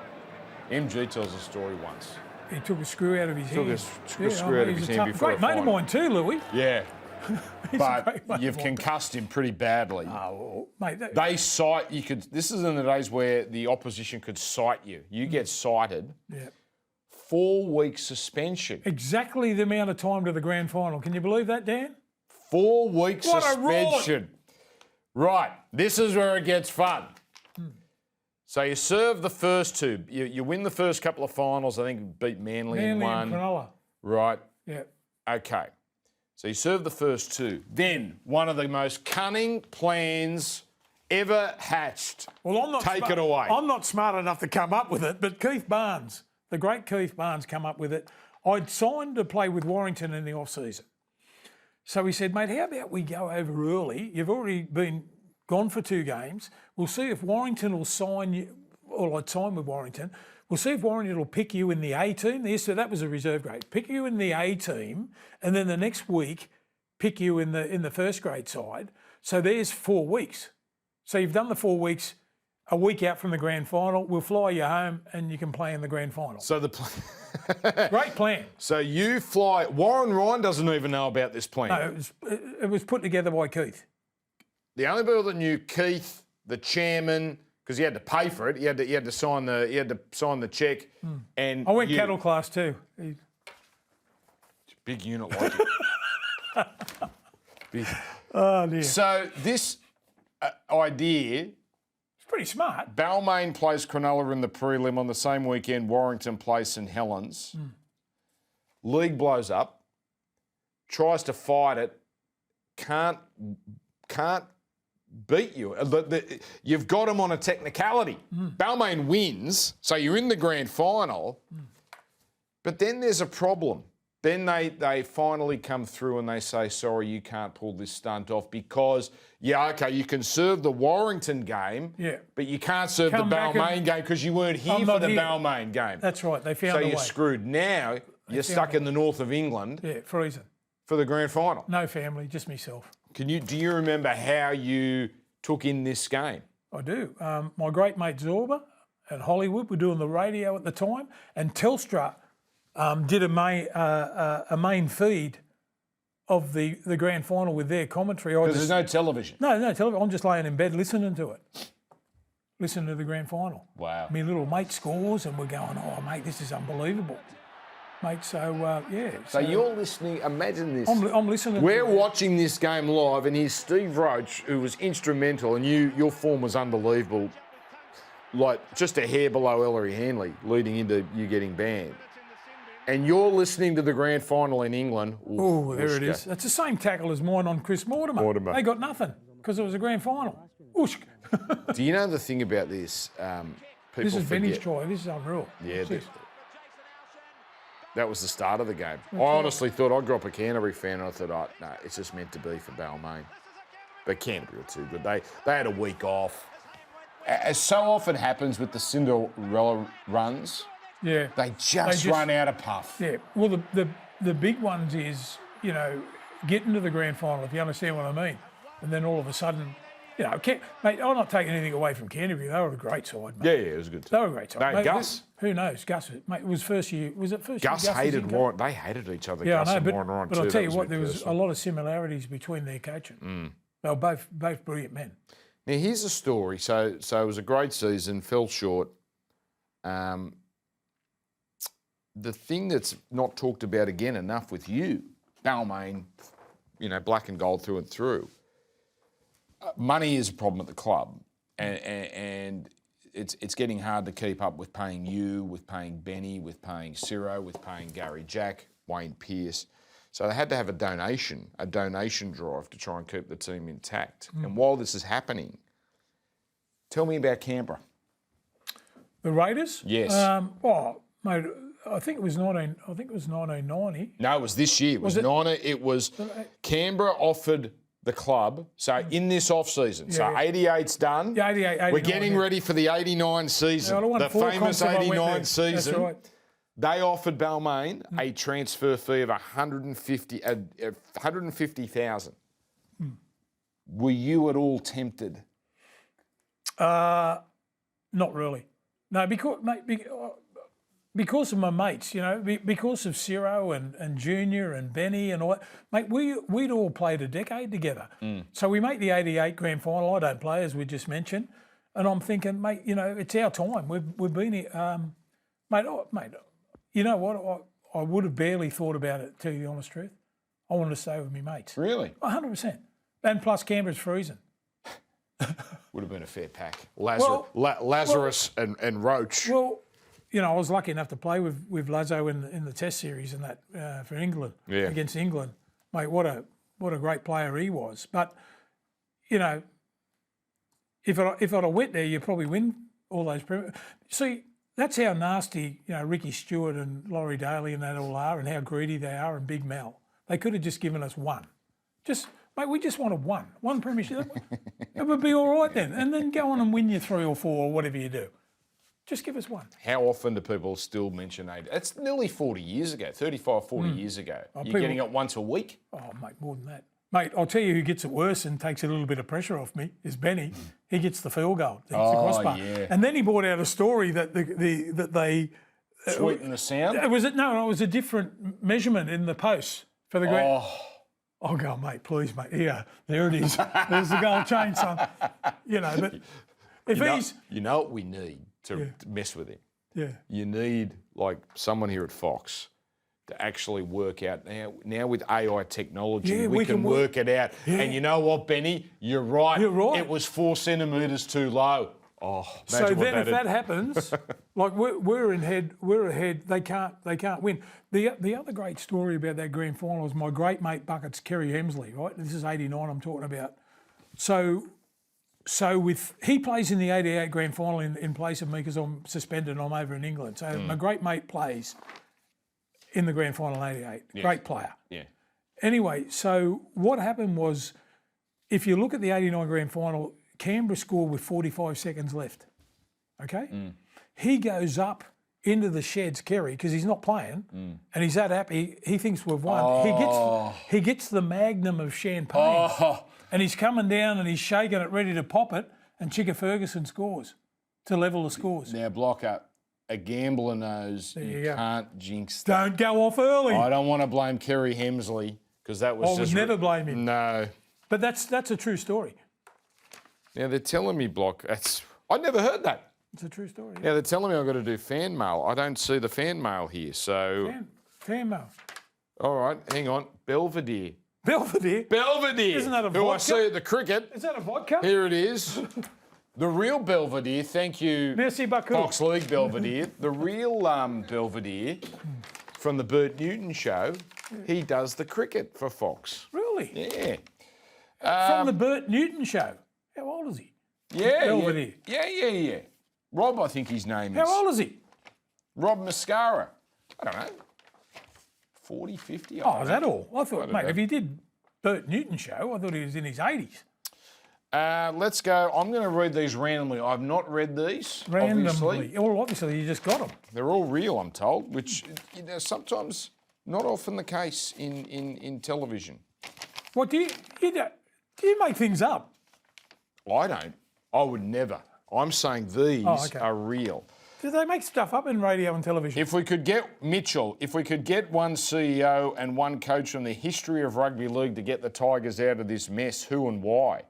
MG tells a story once. He took a screw out of his hand. Took a screw out of his hand before a great mate of mine too, Louis. Yeah. But you've concussed him pretty badly. Oh, mate. They sight, this is in the days where the opposition could sight you. You get cited. Yeah. 4-week suspension. Exactly the amount of time to the grand final. Can you believe that, Dan? 4-week What a suspension. Right. This is where it gets fun. So you serve the first two. You win the first couple of finals. I think beat Manly in one. And Cronulla. Right. Yeah. Okay. So you serve the first two. Then one of the most cunning plans ever hatched. Well, I'm not Take it away. I'm not smart enough to come up with it, but Keith Barnes, the great Keith Barnes, come up with it. I'd signed to play with Warrington in the off-season. So he said, mate, how about we go over early? You've already been gone for 2 games. We'll see if Warrington will sign you, or I'd sign with Warrington. We'll see if Warrington will pick you in the A team. So that was a reserve grade. Pick you in the A team, and then the next week pick you in the first grade side. So there's 4 weeks. So you've done the 4 weeks. A week out from the grand final, we'll fly you home, and you can play in the grand final. So Great plan. So you fly. Warren Ryan doesn't even know about this plan. No, it was put together by Keith. The only people that knew Keith, the chairman, because he had to pay for it. He had to sign the check. And I went cattle class too. It's a big unit like it. Big. Oh dear. So this idea. It's pretty smart. Balmain plays Cronulla in the prelim on the same weekend. Warrington plays St Helens. League blows up. Tries to fight it. Can't beat you. You've got them on a technicality. Balmain wins, so you're in the grand final. But then there's a problem. Then they finally come through and they say, sorry, you can't pull this stunt off because, you can serve the Warrington game, but you can't serve the Balmain game because you weren't here for the Balmain game. That's right. They found a way. So you're screwed. Now you're stuck in the north of England. Yeah, freezing. For the grand final. No family, just myself. Do you remember how you took in this game? I do. My great mate Zorba and Hollywood were doing the radio at the time, and Telstra did a main feed of the grand final with their commentary. Because there's no television. No television. I'm just laying in bed listening to it. Listening to the grand final. Wow. My little mate scores and we're going, oh, mate, this is unbelievable. Mate, so, So you're listening, imagine this. I'm listening. We're watching this game live and here's Steve Roach, who was instrumental, and your form was unbelievable. Like, just a hair below Ellery Hanley, leading into you getting banned. And you're listening to the grand final in England. Oh, there it is. That's the same tackle as mine on Chris Mortimer. They got nothing. because it was a grand final. Oosh. Do you know the thing about this? People This is Benny's forget. try. This is unreal. Yeah, Jeez. that was the start of the game. I honestly thought I grew up a Canterbury fan, and I thought, oh, no, it's just meant to be for Balmain. But Canterbury were too good. They had a week off. As so often happens with the Cinderella runs, Yeah. they just run out of puff. Yeah. Well, the big ones is, you know, getting to the grand final, if you understand what I mean. And then all of a sudden, you know, mate, I'm not taking anything away from Canterbury. They were a great side, mate. Yeah, it was a good. They were a great side. No, Mate, Gus. Who knows? Gus, mate, it was first year. Was it first year? Gus hated Warren. They hated each other. Yeah, Gus I know, and but, Warren Ryan but too. I'll tell That you was what, a there bit was a personal. lot of similarities between their coaching. They were both brilliant men. Now here's the story. So it was a great season. Fell short. The thing that's not talked about again enough with you, Balmain, you know, black and gold through and through. Money is a problem at the club, and it's getting hard to keep up with paying you, with paying Benny, with paying Ciro, with paying Gary Jack, Wayne Pearce. So they had to have a donation drive to try and keep the team intact. And while this is happening, tell me about Canberra. The Raiders? Yes. Oh, mate, I think it was 1990. No, it was this year. It was Canberra offered the club. So in this off season, so 88's done. Yeah, 88. We're getting ready for the 89 season, Yeah, I won the 4 famous comps if I went 89 there. season. That's right. They offered Balmain a transfer fee of 150,000. Were you at all tempted? Not really. No, because of my mates, you know, because of Ciro and Junior and Benny and all that. Mate, we'd all played a decade together. So we make the 88 grand final. I don't play, as we just mentioned. And I'm thinking, mate, you know, it's our time. We've been here. Mate, you know what? I would have barely thought about it, to tell you the honest truth. I wanted to stay with my mates. Really? 100%. And plus Canberra's freezing. Would have been a fair pack. Lazarus and Roach. Well, you know, I was lucky enough to play with Lazo in the Test series and that for England against England. Mate, what a great player he was. But you know, if I'd have went there, you probably win all those. See, that's how nasty, you know, Ricky Stewart and Laurie Daly and that all are, and how greedy they are, and Big Mel. They could have just given us one. Mate, we just wanted one premiership. It would be all right then, and then go on and win your 3 or 4 or whatever you do. Just give us one. How often do people still mention 80? It's nearly 40 years ago, 35, 40 years ago. You're getting it once a week? Oh, mate, more than that. Mate, I'll tell you who gets it worse and takes a little bit of pressure off me is Benny. He gets the field goal. He gets the crossbar. Yeah. And then he brought out a story that they Sweeten the sound? it was a different measurement in the post for the great. Oh, go, mate, please, mate. Yeah, there it is. There's the goal change, son. You know, but if You know what we need to mess with him? Yeah. You need, like, someone here at Fox to actually work out. Now with AI technology, we can work it out. Yeah. And you know what, Benny? You're right. It was 4 centimetres too low. Oh, so then if that happens, like we're ahead. They can't win. The other great story about that grand final is my great mate Buckets, Kerry Hemsley, right? This is 89 I'm talking about. So he plays in the 88 grand final in place of me because I'm suspended and I'm over in England. So my great mate plays in the grand final 88. Yes. Great player. Yeah. Anyway, so what happened was, if you look at the 89 grand final, Canberra scored with 45 seconds left. Okay? He goes up into the sheds, Kerry, because he's not playing, and he's that happy. He thinks we've won. He gets the magnum of champagne, and he's coming down and he's shaking it, ready to pop it, and Chicka Ferguson scores to level the scores. Now, Blocker, a gambler knows you can't jinx that. Don't go off early. I don't want to blame Kerry Hemsley because that was I would never blame him. No. But that's a true story. Now, they're telling me, I never heard that. It's a true story. Now, they're telling me I've got to do fan mail. I don't see the fan mail here, so... Fan mail. All right, hang on. Belvedere. Belvedere? Isn't that a vodka? Who I see at the cricket. Is that a vodka? Here it is. The real Belvedere, thank you, Merci beaucoup. Fox League Belvedere. The real Belvedere from the Bert Newton show, he does the cricket for Fox. Really? Yeah. From the Bert Newton show. How old is he? Yeah. Rob, I think his name is. How old is he? Rob Mascara. I don't know. 40, 50? Oh, is that all? I thought, mate, know. if he did Bert Newton show, I thought he was in his 80s. Let's go. I'm going to read these randomly. I've not read these, obviously. Well, obviously, you just got them. They're all real, I'm told, which sometimes not often the case in television. What, do you make things up? I don't. I would never. I'm saying these are real. Do they make stuff up in radio and television? If we could get, Mitchell, if we could get one CEO and one coach from the history of rugby league to get the Tigers out of this mess, who and why?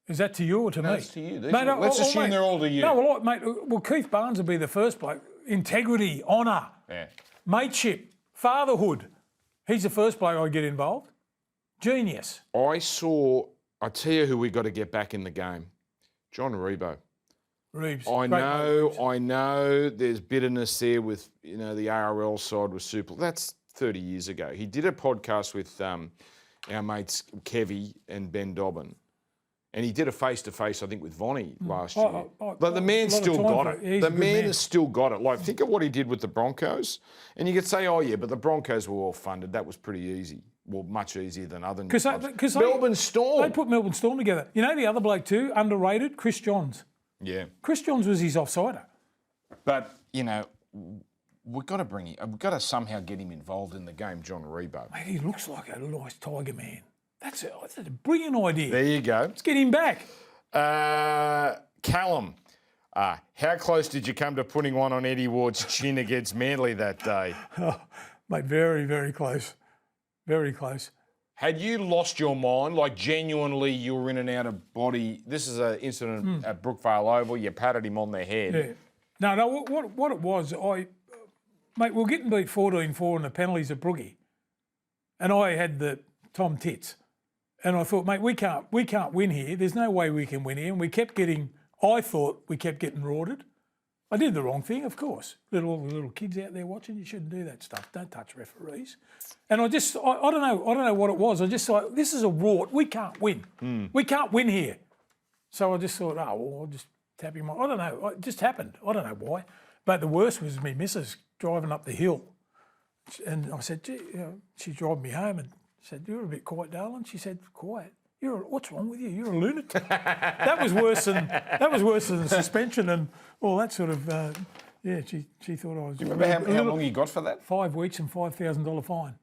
Is that to you or to me? That's to you. Let's assume they're all to you. No, mate, Keith Barnes would be the first bloke. Integrity, honour, mateship, fatherhood. He's the first bloke I'd get involved. Genius. I tell you who we got to get back in the game. John Rebo. Reeves. I know there's bitterness there with, the ARL side was super. That's 30 years ago. He did a podcast with our mates Kevy and Ben Dobbin. And he did a face-to-face, I think, with Vonnie last year. But the man still got it. The man has still got it. Like, think of what he did with the Broncos. And you could say, but the Broncos were well funded. That was pretty easy. Well, much easier than other clubs. Because Melbourne Storm. They put Melbourne Storm together. You know the other bloke too, underrated, Chris Johns. Yeah. Chris Johns was his offsider. But, we've got to somehow get him involved in the game, John Rebo. Mate, he looks like a nice Tiger man. That's a brilliant idea. There you go. Let's get him back. Callum, how close did you come to putting one on Eddie Ward's chin against Manly that day? Oh, mate, very, very close. Very close. Had you lost your mind, like genuinely you were in and out of body? This is an incident at Brookvale Oval. You patted him on the head. Yeah. No, what it was, mate, we're getting beat 14-4 in the penalties at Brookie. And I had the Tom Tits. And I thought, mate, we can't win here. There's no way we can win here. And I thought we kept getting rorted. I did the wrong thing, of course. All the little kids out there watching, you shouldn't do that stuff. Don't touch referees. And I don't know what it was. I just thought, this is a rort. We can't win. We can't win here. So I just thought, I'll just tap him on. I don't know. It just happened. I don't know why. But the worst was me missus driving up the hill. And I said, gee, she's driving me home and said, you're a bit quiet, darling. She said, quiet? What's wrong with you? You're a lunatic. That was worse than suspension and all that sort of. She thought I was. Do you remember how long you got for that? 5 weeks and $5,000 fine.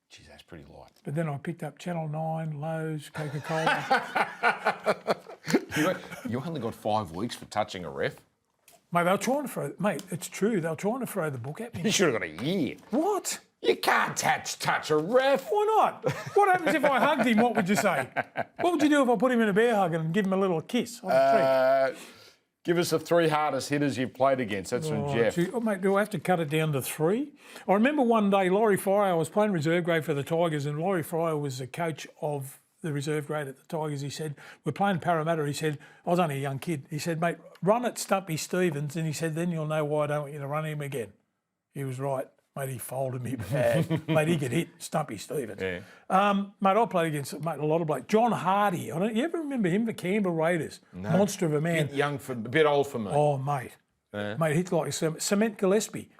Geez, that's pretty light. But then I picked up Channel 9, Lowe's, Coca-Cola. You only got 5 weeks for touching a ref? Mate, they were trying to throw. Mate, it's true. They were trying to throw the book at me. You should have got a year. What? You can't touch a ref. Why not? What happens if I hugged him? What would you say? What would you do if I put him in a bear hug and give him a little kiss on the cheek? Give us the 3 hardest hitters you've played against. That's from Jeff. Mate, do I have to cut it down to 3? I remember one day Laurie Fryer, I was playing reserve grade for the Tigers, and Laurie Fryer was the coach of the reserve grade at the Tigers. He said, we're playing Parramatta. He said, I was only a young kid. He said, mate, run at Stumpy Stevens. And he said, then you'll know why I don't want you to run him again. He was right. Mate, he folded me bad. Mate, he could hit Stumpy Stevens. Yeah. Mate, I played against a lot of blokes. John Hardy. You ever remember him, the Canberra Raiders? No. Monster of a man. A bit old for me. Oh, mate. Mate, hit like Cement Gillespie.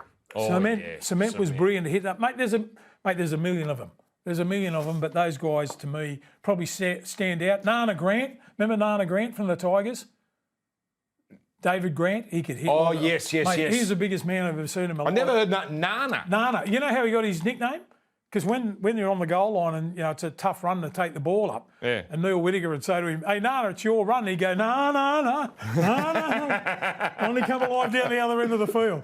Cement was brilliant to hit that. Mate, there's a million of them. There's a million of them, but those guys, to me, probably stand out. Nana Grant. Remember Nana Grant from the Tigers? David Grant, he could hit. Oh, yes. He's the biggest man I've ever seen in my life. I never heard Nana. Nana. You know how he got his nickname? Because when you're on the goal line and it's a tough run to take the ball up, and Neil Whittaker would say to him, hey, Nana, it's your run. He'd go, no. Only come alive down the other end of the field.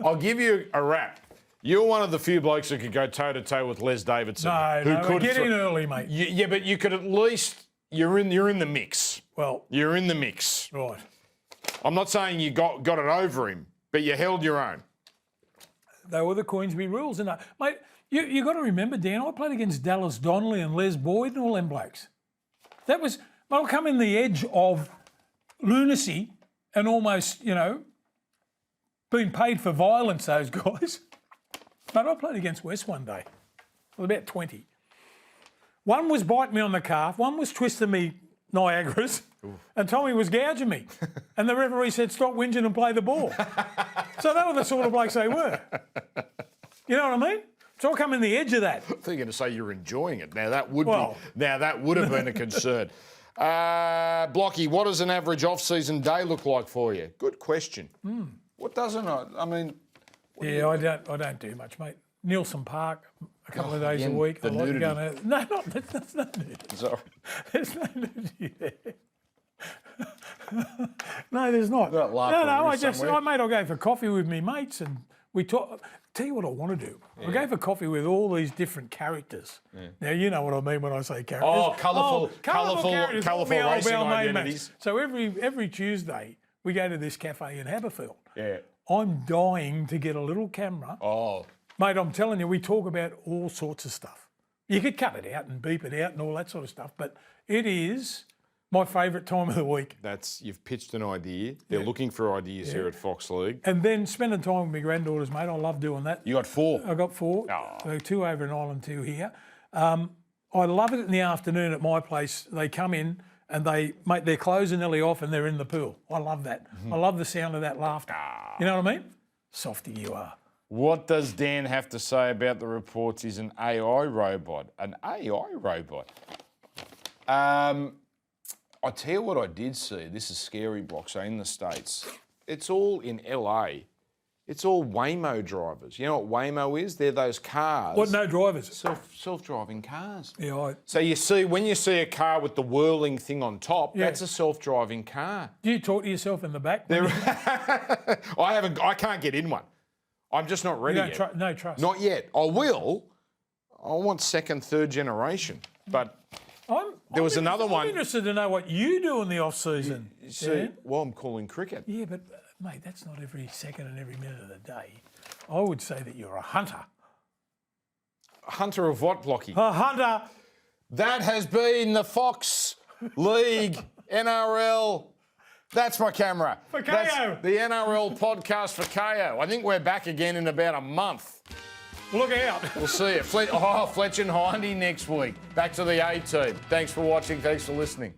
I'll give you a rap. You're one of the few blokes who could go toe-to-toe with Les Davidson. No, get in early, mate. Yeah, but you could at least, you're in the mix. Well. You're in the mix. Right. I'm not saying you got it over him, but you held your own. They were the Queensbury rules. And mate, you got to remember, Dan, I played against Dallas Donnelly and Les Boyd and all them blokes. That was, I'll come in the edge of lunacy and almost, being paid for violence, those guys. Mate, I played against West one day. I was about 20. One was biting me on the calf, one was twisting me Niagaras, and Tommy was gouging me. And the referee said, stop whinging and play the ball. So they were the sort of blokes they were. You know what I mean? So I come in the edge of that. I think you're going to say you're enjoying it. Now that would have been a concern. Blocky, what does an average off-season day look like for you? Good question. What doesn't I mean? Yeah, I don't do much, mate. Nielsen Park, a couple of days a week. The nudity. No, that's no nudity. Sorry. There's no nudity there. No, there's not. Got laughter I'll go for coffee with me mates and we talk. Tell you what I want to do. I go for coffee with all these different characters. Yeah. Now you know what I mean when I say characters. Oh, colourful racing identities. So every Tuesday we go to this cafe in Haberfield. Yeah. I'm dying to get a little camera. Oh. Mate, I'm telling you, we talk about all sorts of stuff. You could cut it out and beep it out and all that sort of stuff, but it is my favourite time of the week. You've pitched an idea. They're looking for ideas here at Fox League. And then spending time with my granddaughters, mate. I love doing that. You got 4? I got 4. Oh. So 2 over in Ireland, 2 here. I love it in the afternoon at my place. They come in and their clothes are nearly off and they're in the pool. I love that. I love the sound of that laughter. You know what I mean? Softy you are. What does Dan have to say about the reports he's an AI robot? An AI robot? I tell you what I did see. This is scary, Block. So in the States, it's all in LA. It's all Waymo drivers. You know what Waymo is? They're those cars. What, no drivers? Self-driving cars. Yeah. So when you see a car with the whirling thing on top, that's a self-driving car. Do you talk to yourself in the back? I can't get in one. I'm just not ready yet. No trust. Not yet. I will. I want second, third generation. But there was another one. I'm interested to know what you do in the off-season. Well, I'm calling cricket. Yeah, but, mate, that's not every second and every minute of the day. I would say that you're a hunter. A hunter of what, Blocky? A hunter. That has been the Fox League NRL. That's my camera. For Kayo. That's the NRL podcast for Kayo. I think we're back again in about a month. Look out. We'll see you. Fletch and Hindy next week. Back to the A team. Thanks for watching. Thanks for listening.